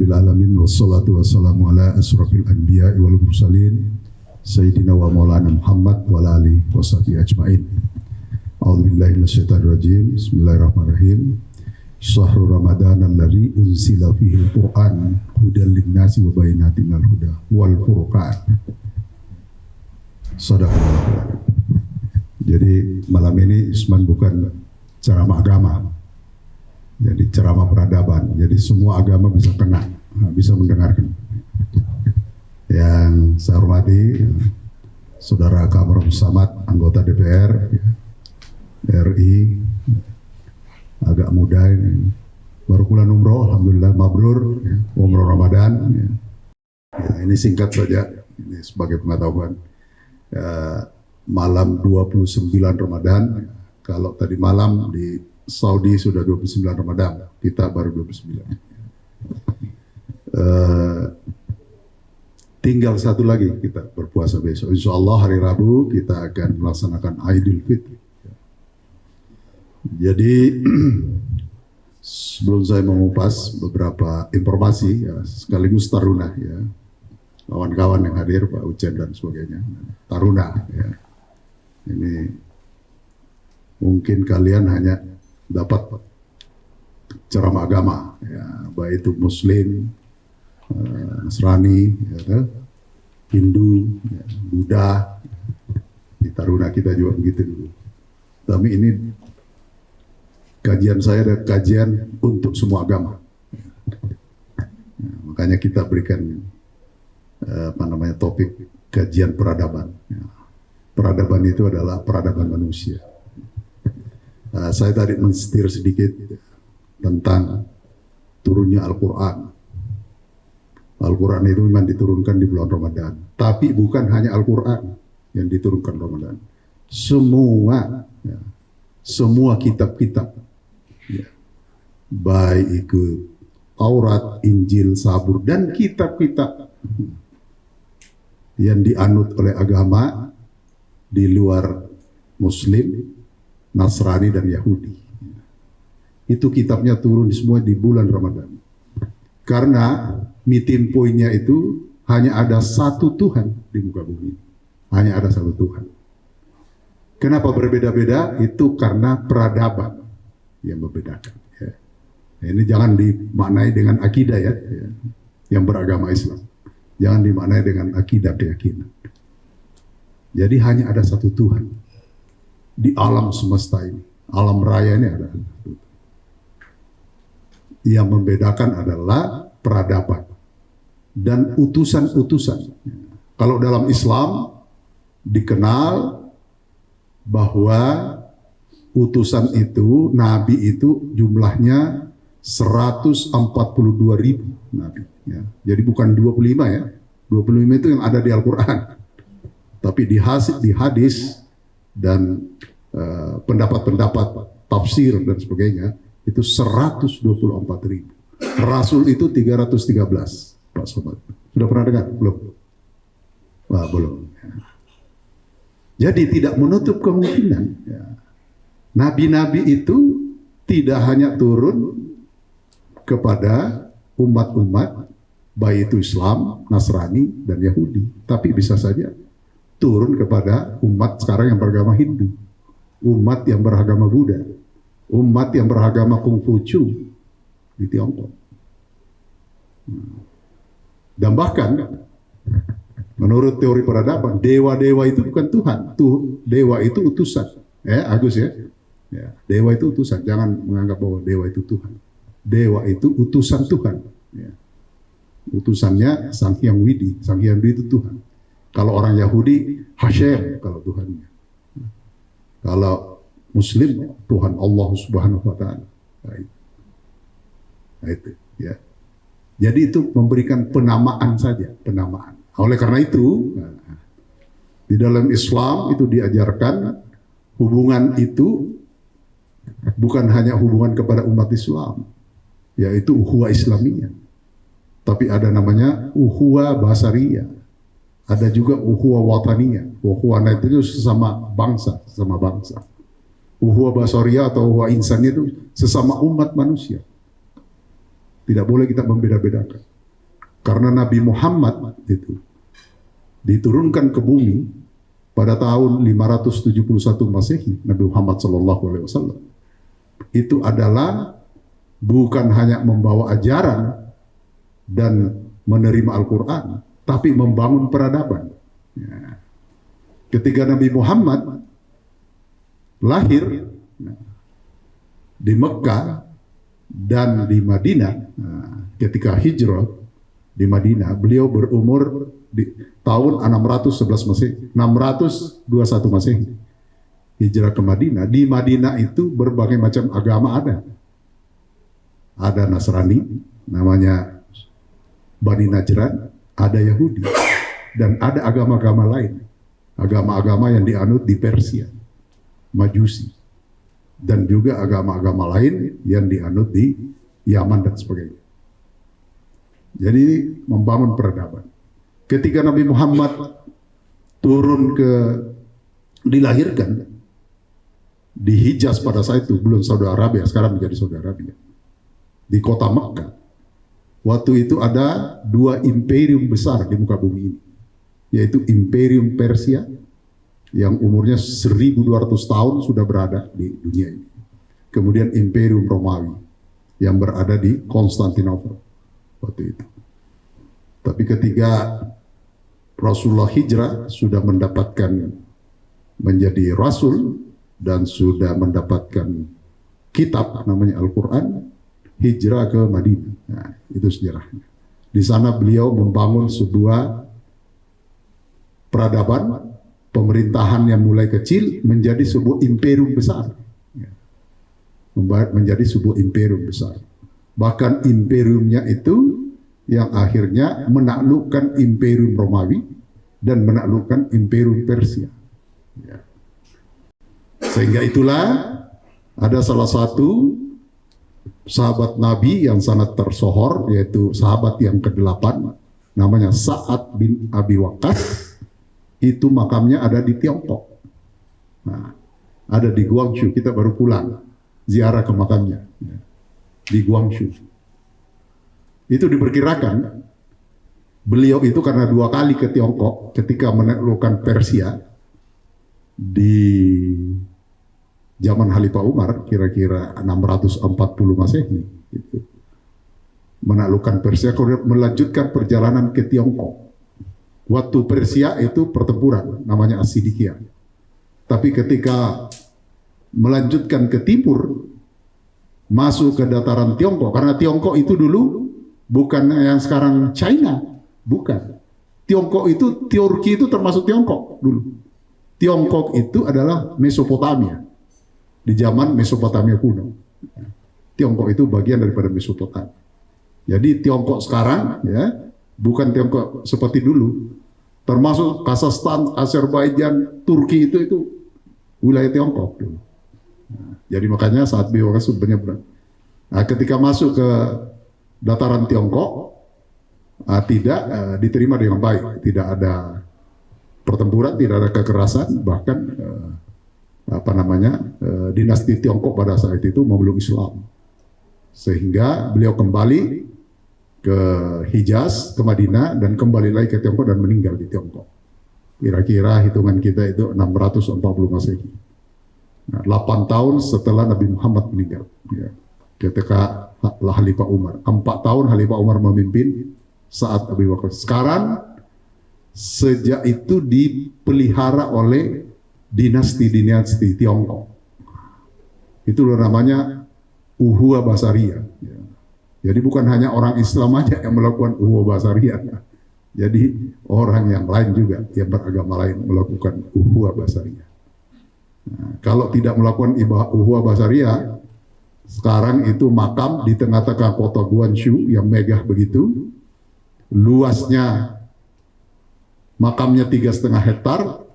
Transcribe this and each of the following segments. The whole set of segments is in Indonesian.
Alhamdulillahirabbil alamin wassalatu wassalamu ala asrofil anbiya'i wal mursalin sayyidina wa maulana Muhammad wa ala alihi washabihi ajmain. A'udzubillahi minasyaitonir rajim. Bismillahirrahmanirrahim. Syahrul Ramadan allazi unzila fihi al-Qur'an hudal lin-nasi wa bayyinatin minal huda wal furqan. Sadaqallahu. Jadi malam ini Isman bukan ceramah agama. Jadi ceramah peradaban. Jadi semua agama bisa kena, bisa mendengarkan. Yang saya hormati Saudara Kamrul Samad, anggota DPR RI, agak muda ini, baru bulan umroh, alhamdulillah mabrur, umroh Ramadan. Ya, ini singkat saja, ini sebagai pengetahuan. Malam 29 Ramadan, kalau tadi malam di Saudi sudah 29 Ramadan, kita baru 29. Tinggal satu lagi kita berpuasa besok. Insya Allah hari Rabu kita akan melaksanakan Idul Fitri. Jadi sebelum saya mengupas beberapa informasi, ya, sekaligus taruna, ya, kawan-kawan yang hadir, Pak Ucen dan sebagainya, taruna. Ya. Ini mungkin kalian hanya dapat ceramah agama, ya, baik itu Muslim, Nasrani, ya, Hindu, ya, Buddha. Di Taruna kita juga begitu dulu. Tapi ini kajian saya adalah kajian untuk semua agama. Ya, makanya kita berikan topik kajian peradaban. Ya. Peradaban itu adalah peradaban manusia. Saya tadi mensetir sedikit tentang turunnya Al-Quran. Al-Quran itu memang diturunkan di bulan Ramadan. Tapi bukan hanya Al-Quran yang diturunkan Ramadan. Semua kitab-kitab. Ya, baik itu Taurat, Injil, Zabur, dan kitab-kitab yang dianut oleh agama di luar Muslim, Nasrani dan Yahudi. Itu kitabnya turun semua di bulan Ramadan. Karena meeting point-nya itu hanya ada satu Tuhan di muka bumi. Hanya ada satu Tuhan. Kenapa berbeda-beda? Itu karena peradaban yang membedakan. Ya. Ini jangan dimaknai dengan akidah, ya, yang beragama Islam. Jangan dimaknai dengan akidah keyakinan. Jadi hanya ada satu Tuhan di alam semesta ini, alam raya ini ada. Yang membedakan adalah peradaban dan utusan-utusan. Kalau dalam Islam dikenal bahwa utusan itu, nabi itu jumlahnya 142.000 nabi. Ya. Jadi bukan 25 ya, 25 itu yang ada di Al-Quran. Tapi di hadis dan pendapat-pendapat tafsir dan sebagainya itu 124.000. Rasul itu 313, Pak Sobat. Sudah pernah dengar? Belum? Wah, belum. Jadi tidak menutup kemungkinan, ya, nabi-nabi itu tidak hanya turun kepada umat-umat baik itu Islam, Nasrani, dan Yahudi, tapi bisa saja turun kepada umat sekarang yang beragama Hindu, umat yang beragama Buddha, umat yang beragama Konghucu di Tiongkok. Dan bahkan menurut teori peradaban, dewa-dewa itu bukan Tuhan, dewa itu utusan. Agus ya. Ya, dewa itu utusan, jangan menganggap bahwa dewa itu Tuhan. Dewa itu utusan Tuhan. Ya. Utusannya Sang Hyang Widi, Sang Hyang Widi itu Tuhan. Kalau orang Yahudi, Hashem kalau Tuhannya. Kalau Muslim, Tuhan Allah Subhanahu wa Ta'ala. Nah, itu, ya. Jadi itu memberikan penamaan saja, penamaan. Oleh karena itu, di dalam Islam itu diajarkan hubungan itu bukan hanya hubungan kepada umat Islam, yaitu ukhuwah Islamiyah. Tapi ada namanya ukhuwah basariyah. Ada juga ukhuwah wataniyah. Ukhuwah itu sesama bangsa, sesama bangsa. Ukhuwah basariyah atau ukhuwah insaniyah itu sesama umat manusia. Tidak boleh kita membeda-bedakan. Karena Nabi Muhammad itu diturunkan ke bumi pada tahun 571 Masehi, Nabi Muhammad SAW itu adalah bukan hanya membawa ajaran dan menerima Al-Quran, tapi membangun peradaban. Ya. Ketika Nabi Muhammad lahir di Mekah dan di Madinah, ketika hijrah di Madinah, beliau berumur di tahun 611 Masehi, 621 Masehi. Hijrah ke Madinah. Di Madinah itu berbagai macam agama ada. Ada Nasrani, namanya Bani Najran, ada Yahudi, dan ada agama-agama lain. Agama-agama yang dianut di Persia, Majusi, dan juga agama-agama lain yang dianut di Yaman dan sebagainya. Jadi membangun peradaban. Ketika Nabi Muhammad turun dilahirkan di Hijaz pada saat itu, belum Saudi Arabia, sekarang menjadi Saudi Arabia, di kota Mekah. Waktu itu ada dua imperium besar di muka bumi ini, yaitu Imperium Persia yang umurnya 1200 tahun sudah berada di dunia ini. Kemudian Imperium Romawi yang berada di Konstantinopel waktu itu. Tapi ketika Rasulullah hijrah, sudah mendapatkan menjadi Rasul dan sudah mendapatkan kitab namanya Al-Quran, hijrah ke Madinah. Nah, itu sejarahnya. Di sana beliau membangun sebuah peradaban, pemerintahan yang mulai kecil menjadi sebuah imperium besar. Menjadi sebuah imperium besar. Bahkan imperiumnya itu yang akhirnya menaklukkan Imperium Romawi dan menaklukkan Imperium Persia. Ya. Sehingga itulah ada salah satu sahabat Nabi yang sangat tersohor, yaitu sahabat yang ke-8, namanya Sa'ad bin Abi Waqqas. Itu makamnya ada di Tiongkok. Nah, ada di Guangzhou. Kita baru pulang ziarah ke makamnya di Guangzhou. Itu diperkirakan beliau itu karena 2 kali ke Tiongkok ketika menaklukkan Persia di zaman Khalifah Umar, kira-kira 640 Masehi, gitu. Menaklukkan Persia, kemudian melanjutkan perjalanan ke Tiongkok. Waktu Persia itu pertempuran, namanya As-Sidikiyah. Tapi ketika melanjutkan ke timur, masuk ke dataran Tiongkok, karena Tiongkok itu dulu bukan yang sekarang China, bukan. Tiongkok itu, Turki itu termasuk Tiongkok dulu. Tiongkok itu adalah Mesopotamia, di zaman Mesopotamia kuno. Tiongkok itu bagian daripada Mesopotamia. Jadi Tiongkok sekarang, ya, bukan Tiongkok seperti dulu. Termasuk Kazakhstan, Azerbaijan, Turki itu wilayah Tiongkok dulu. Jadi makanya saat beliau sebenarnya ketika masuk ke dataran Tiongkok tidak diterima dengan baik, tidak ada pertempuran, tidak ada kekerasan, bahkan dinasti Tiongkok pada saat itu memeluk Islam, sehingga beliau kembali ke Hijaz, ke Madinah, dan kembali lagi ke Tiongkok dan meninggal di Tiongkok. Kira-kira hitungan kita itu 640 Masehi. 8 tahun setelah Nabi Muhammad meninggal. Ya. Ketika Khalifah Umar. 4 tahun Khalifah Umar memimpin saat Abi Waqqas. Sekarang, sejak itu dipelihara oleh dinasti-dinasti Tiongkok. Itu namanya Uhuwa Basariyah. Ya. Jadi bukan hanya orang Islam aja yang melakukan Uhuwa Basariyah. Jadi orang yang lain juga, yang beragama lain melakukan Uhuwa Basariyah. Nah, kalau tidak melakukan Uhuwa Basariyah, sekarang itu makam di tengah-tengah kota Guangzhou yang megah begitu, luasnya makamnya 3,5 hektar,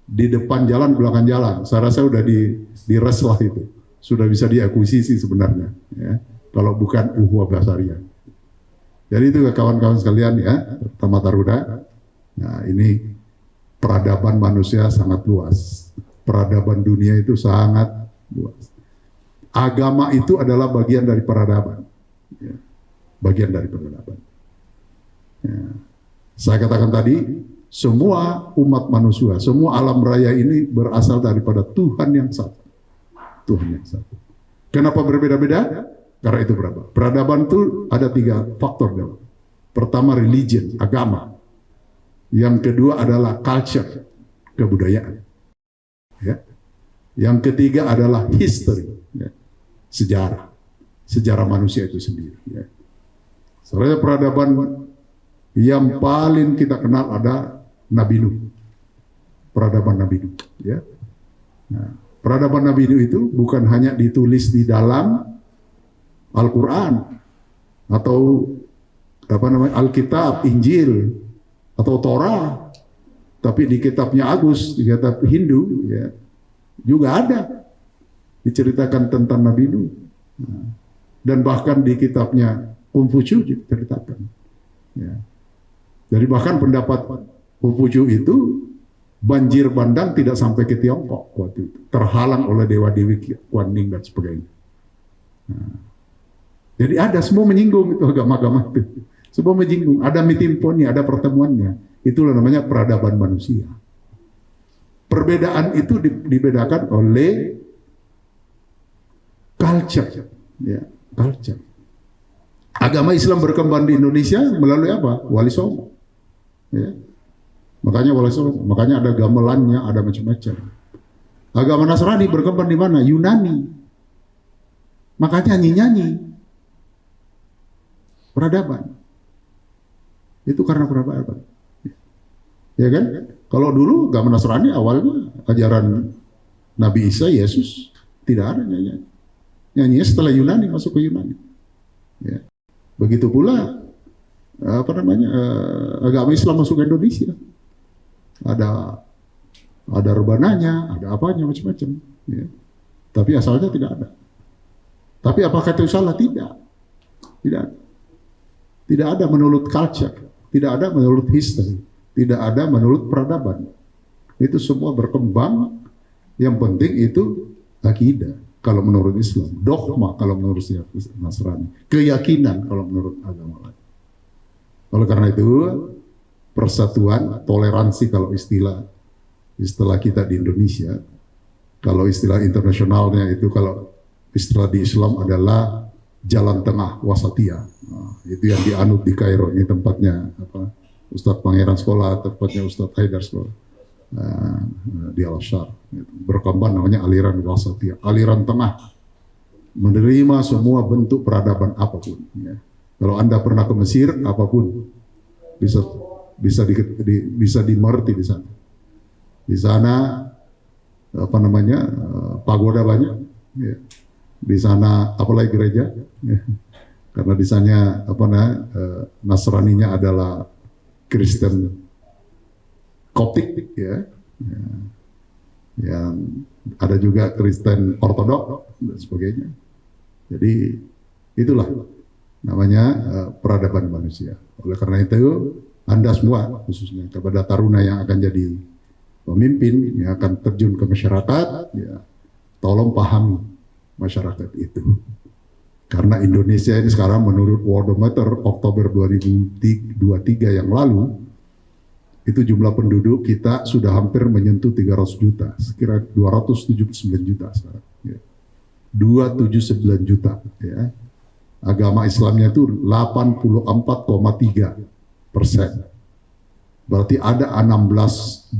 di depan jalan, belakang jalan. Saya rasa sudah di-res lah itu, sudah bisa diakuisisi sebenarnya, ya, kalau bukan Uhuwa Basariyah. Jadi itu kawan-kawan sekalian ya, Tamata Ruda. Nah, ini peradaban manusia sangat luas. Peradaban dunia itu sangat luas. Agama itu adalah bagian dari peradaban. Ya, bagian dari peradaban. Ya. Saya katakan tadi, semua umat manusia, semua alam raya ini berasal daripada Tuhan yang satu. Tuhan yang satu. Kenapa berbeda-beda? Karena itu berapa? Peradaban itu ada 3 faktor dalam. Pertama religion, agama. Yang kedua adalah culture, kebudayaan. Ya. Yang ketiga adalah history, ya. Sejarah manusia itu sendiri. Ya. Soalnya peradaban yang paling kita kenal ada Nabi Nuh. Peradaban Nabi Nuh. Ya. Nah, peradaban Nabi Nuh itu bukan hanya ditulis di dalam Al-Quran atau Alkitab, Injil atau Torah, tapi di kitabnya Agus, di kitab Hindu, ya, juga ada diceritakan tentang Nabi Nuh. Nah, dan bahkan di kitabnya Konghucu diceritakan. Ya. Jadi bahkan pendapat Konghucu itu banjir bandang tidak sampai ke Tiongkok waktu itu, terhalang oleh dewa-dewi Kuan Yin dan sebagainya. Nah, jadi ada semua menyinggung itu agama-agama itu, semua menyinggung. Ada mitimponnya, ada pertemuannya. Itulah namanya peradaban manusia. Perbedaan itu dibedakan oleh culture, ya, culture. Agama Islam berkembang di Indonesia melalui apa? Wali Songo. Ya. Makanya Wali Songo, makanya ada gamelannya, ada macam-macam. Agama Nasrani berkembang di mana? Yunani. Makanya nyanyi-nyanyi. Peradaban. Itu karena peradaban. Ya kan? Kalau dulu agama Nasrani awalnya ajaran Nabi Isa, Yesus, tidak ada nyanyi. Nyanyinya setelah Yunani, masuk ke Yunani. Ya. Begitu pula agama Islam masuk ke Indonesia. Ada rebananya, ada apanya macam-macam. Ya. Tapi asalnya tidak ada. Tapi apakah itu salah? Tidak. Tidak. Tidak ada menurut culture, tidak ada menurut history, tidak ada menurut peradaban. Itu semua berkembang. Yang penting itu akidah kalau menurut Islam, dogma kalau menurut Nasrani, keyakinan kalau menurut agama lain. Oleh karena itu, persatuan, toleransi kalau istilah kita di Indonesia, kalau istilah internasionalnya itu, kalau istilah di Islam adalah jalan tengah wasatiyah. Nah, itu yang dianut di Kairo. Ini tempatnya Ustadz Pangeran sekolah, tempatnya Ustadz Haidar sekolah. Di Al-Azhar. Berkembang namanya aliran wasatiyah, aliran tengah, menerima semua bentuk peradaban apapun. Ya. Kalau Anda pernah ke Mesir, apapun bisa dimengerti di sana. Di sana pagoda banyak. Ya. Di sana apalagi gereja, ya. Karena di sana Nasraninya adalah Kristen Koptik, ya. Yang ada juga Kristen Ortodok dan sebagainya. Jadi itulah namanya peradaban manusia. Oleh karena itu, Anda semua khususnya kepada taruna yang akan jadi pemimpin, yang akan terjun ke masyarakat, ya, tolong pahami masyarakat itu. Karena Indonesia ini sekarang menurut Worldometer Oktober 2023 yang lalu, itu jumlah penduduk kita sudah hampir menyentuh 300 juta, sekira 279 juta sekarang. Ya. 279 juta. Ya. Agama Islamnya itu 84,3%. Berarti ada 16%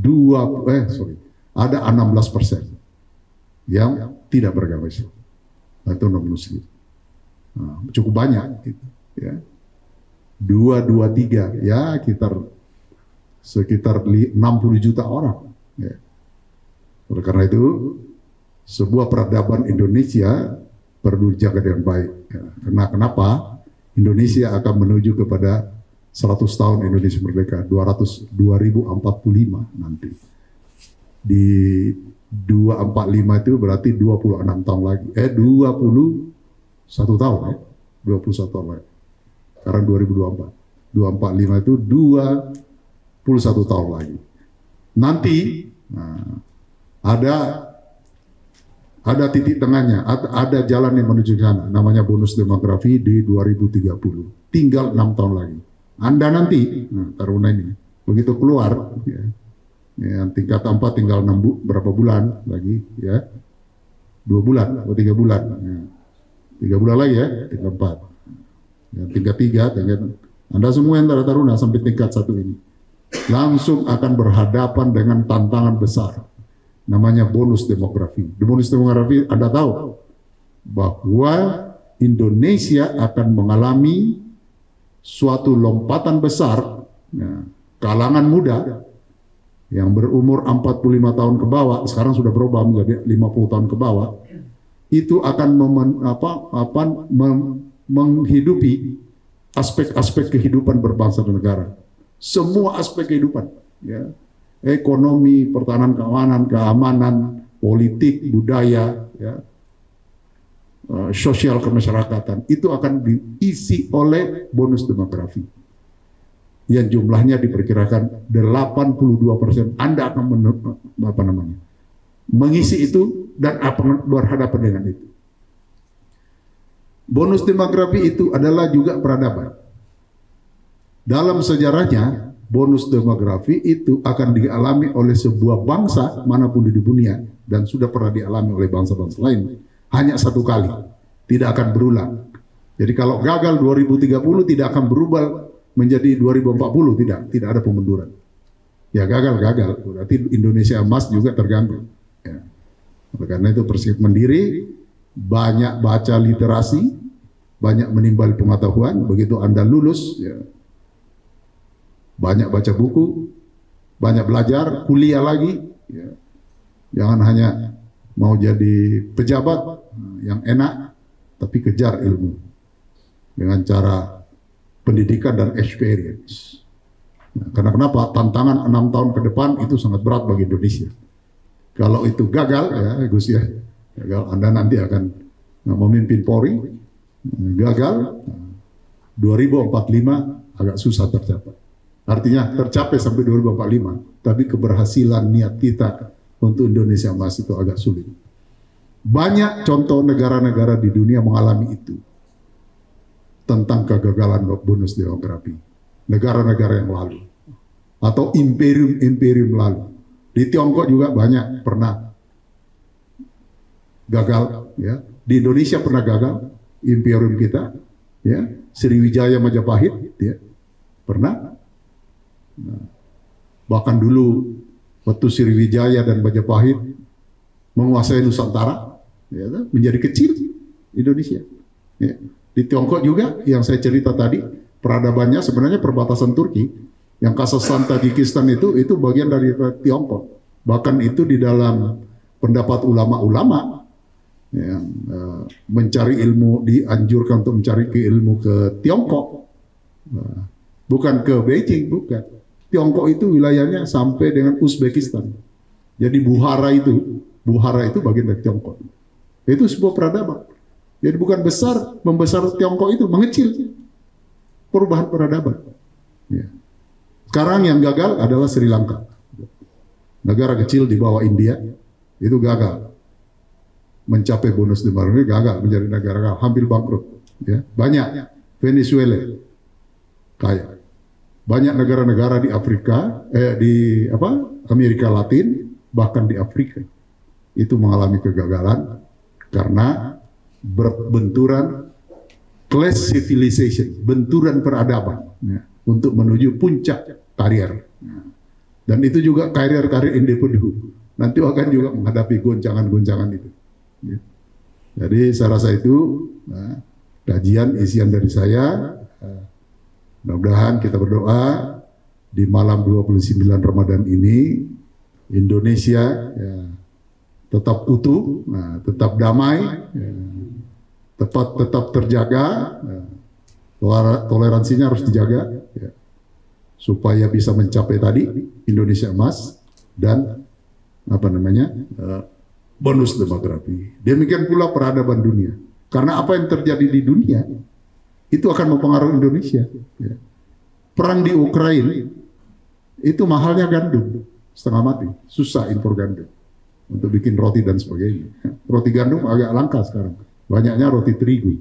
yang tidak beragama Islam atau non Muslim. Nah, cukup banyak, gitu, ya. 223, ya sekitar 60 juta orang. Ya. Oleh karena itu, sebuah peradaban Indonesia perlu dijaga dengan baik. Ya. Karena kenapa? Indonesia akan menuju kepada 100 tahun Indonesia merdeka, 2045 nanti. Di 245 itu berarti 26 tahun lagi. 21 tahun ya. 21 tahun lagi. Sekarang 2024. 245 itu 21 tahun lagi. Nanti ada titik tengahnya, ada jalan yang menuju ke sana, namanya bonus demografi di 2030. Tinggal 6 tahun lagi. Anda nanti, nah, Taruna ini, begitu keluar, ya, yang tingkat 4 tinggal berapa bulan lagi, ya, 2 bulan atau 3 bulan, ya. 3 bulan lagi ya, tingkat 4, ya, tingkat 3, Anda semua yang Taruna sampai tingkat 1 ini, langsung akan berhadapan dengan tantangan besar, namanya bonus demografi. Di bonus demografi Anda tahu bahwa Indonesia akan mengalami suatu lompatan besar, ya, kalangan muda yang berumur 45 tahun ke bawah, sekarang sudah berubah menjadi 50 tahun ke bawah, itu akan menghidupi aspek-aspek kehidupan berbangsa dan negara. Semua aspek kehidupan, ya, ekonomi, pertahanan, keamanan, politik, budaya, ya, sosial kemasyarakatan, itu akan diisi oleh bonus demografi yang jumlahnya diperkirakan 82%. Anda akan mengisi itu dan akan berhadapan dengan itu. Bonus demografi itu adalah juga peradaban. Dalam sejarahnya, bonus demografi itu akan dialami oleh sebuah bangsa manapun di dunia dan sudah pernah dialami oleh bangsa-bangsa lain. Hanya satu kali, tidak akan berulang. Jadi kalau gagal 2030 tidak akan berubah menjadi 2040, tidak ada pemunduran. Ya gagal, berarti Indonesia emas juga terganggu. Ya. Karena itu Persib Mandiri banyak baca literasi, banyak menimbal pengetahuan. Begitu Anda lulus, ya, banyak baca buku, banyak belajar, kuliah lagi. Ya. Jangan hanya mau jadi pejabat yang enak, tapi kejar ilmu dengan cara pendidikan dan experience. Nah, karena kenapa? Tantangan 6 tahun ke depan itu sangat berat bagi Indonesia. Kalau itu gagal, ya Gus ya, gagal, Anda nanti akan memimpin Polri. Gagal, 2045 agak susah tercapai. Artinya tercapai sampai 2045, tapi keberhasilan niat kita untuk Indonesia emas itu agak sulit. Banyak contoh negara-negara di dunia mengalami itu tentang kegagalan bonus demografi. Negara-negara yang lalu atau imperium lalu. Di Tiongkok juga banyak pernah gagal, ya. Di Indonesia pernah gagal imperium kita, ya. Sriwijaya Majapahit, ya. Pernah. Nah, bahkan dulu waktu Sriwijaya dan Majapahit menguasai Nusantara, ya, menjadi kecil Indonesia. Ya. Di Tiongkok juga yang saya cerita tadi, peradabannya sebenarnya perbatasan Turki. Yang Kazakhstan, Tajikistan itu bagian dari Tiongkok. Bahkan itu di dalam pendapat ulama-ulama yang mencari ilmu, dianjurkan untuk mencari ilmu ke Tiongkok, bukan ke Beijing, bukan. Tiongkok itu wilayahnya sampai dengan Uzbekistan. Jadi Bukhara itu bagian dari Tiongkok. Itu sebuah peradaban. Jadi bukan membesar Tiongkok itu mengecil. Perubahan peradaban. Ya. Sekarang yang gagal adalah Sri Lanka. Negara kecil di bawah India, itu gagal. Mencapai bonus demografi, gagal menjadi negara hampir bangkrut. Ya. Banyak. Venezuela, kaya. Banyak negara-negara di Afrika, Amerika Latin, bahkan di Afrika, itu mengalami kegagalan karena berbenturan class civilization, benturan peradaban, ya, untuk menuju puncak karier. Dan itu juga karier-karier individu. Nanti akan juga menghadapi goncangan-goncangan itu. Ya. Jadi saya rasa itu kajian isian dari saya. Mudah-mudahan kita berdoa di malam 29 Ramadan ini Indonesia, ya, tetap utuh, tetap damai, ya, tetap terjaga, ya, toleransinya harus dijaga, ya, supaya bisa mencapai tadi Indonesia emas dan bonus demografi. Demikian pula peradaban dunia. Karena apa yang terjadi di dunia itu akan mempengaruhi Indonesia. Ya. Perang di Ukraina itu mahalnya gandum, setengah mati, susah impor gandum untuk bikin roti dan sebagainya. Roti gandum agak langka sekarang, banyaknya roti terigu.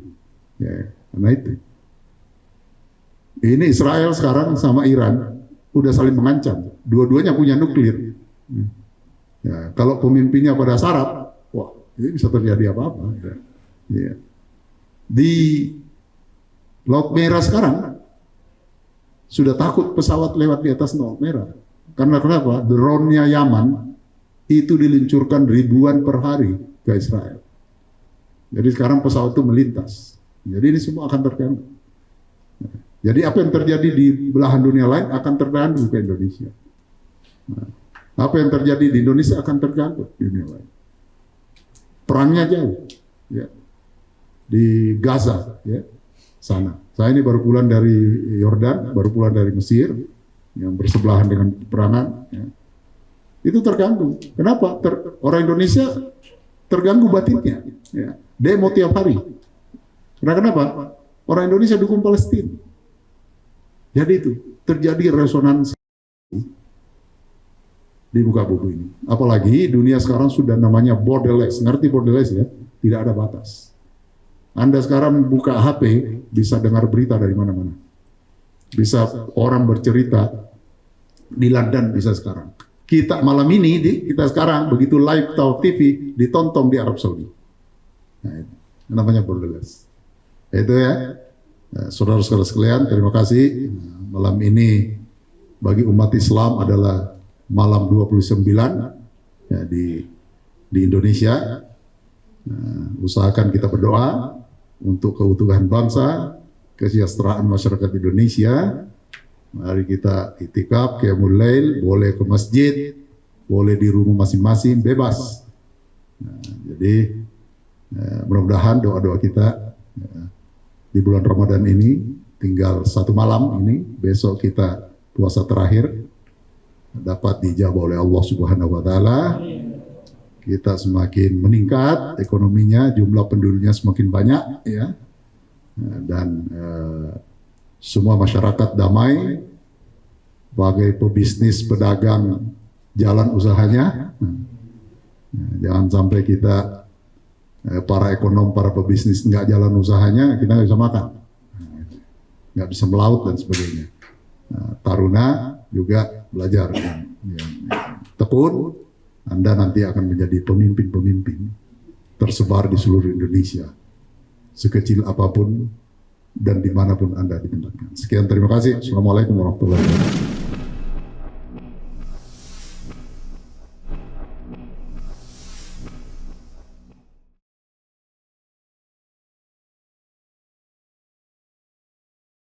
Ya, karena itu. Ini Israel sekarang sama Iran udah saling mengancam. Dua-duanya punya nuklir. Ya, kalau pemimpinnya pada saraf, wah ini bisa terjadi apa-apa. Ya. Di Laut Merah sekarang sudah takut pesawat lewat di atas Laut Merah. Karena kenapa? Drone-nya Yaman itu diluncurkan ribuan per hari ke Israel. Jadi sekarang pesawat itu melintas. Jadi ini semua akan terganggu. Jadi apa yang terjadi di belahan dunia lain akan terganggu ke Indonesia. Nah, apa yang terjadi di Indonesia akan terganggu di dunia lain. Perangnya jauh, ya. Di Gaza, ya, sana. Saya ini baru pulang dari Yordan, baru pulang dari Mesir, yang bersebelahan dengan peperangan. Ya. Itu terganggu. Kenapa? Orang Indonesia terganggu batinnya. Ya. Demo tiap hari. Karena kenapa? Orang Indonesia dukung Palestina. Jadi itu terjadi resonansi di muka bumi ini. Apalagi dunia sekarang sudah namanya borderless. Ngerti borderless ya? Tidak ada batas. Anda sekarang buka HP bisa dengar berita dari mana-mana. Bisa orang bercerita di London bisa sekarang. Kita malam ini kita sekarang begitu live tahu TV ditonton di Arab Saudi. Nah, itu namanya borderless. Itu ya. Saudara-saudara sekalian, terima kasih. Malam ini bagi umat Islam adalah malam 29 ya, di Indonesia. Usahakan kita berdoa untuk keutuhan bangsa, kesejahteraan masyarakat Indonesia. Mari kita itikaf, qiyamul lail, boleh ke masjid, boleh di rumah masing-masing, bebas. Jadi mudah-mudahan doa-doa kita di bulan Ramadan ini, tinggal 1 malam ini, besok kita puasa terakhir, dapat dijawab oleh Allah Subhanahu wa Ta'ala. Kita semakin meningkat ekonominya, jumlah penduduknya semakin banyak, ya, dan semua masyarakat damai, bagai pebisnis, pedagang, jalan usahanya. Jangan sampai kita para ekonom, para pebisnis nggak jalan usahanya, kita nggak bisa makan, nggak bisa melaut dan sebagainya. Taruna juga belajar yang tekun, Anda nanti akan menjadi pemimpin-pemimpin tersebar di seluruh Indonesia, sekecil apapun dan dimanapun Anda ditempatkan. Sekian, terima kasih. Assalamualaikum warahmatullahi wabarakatuh.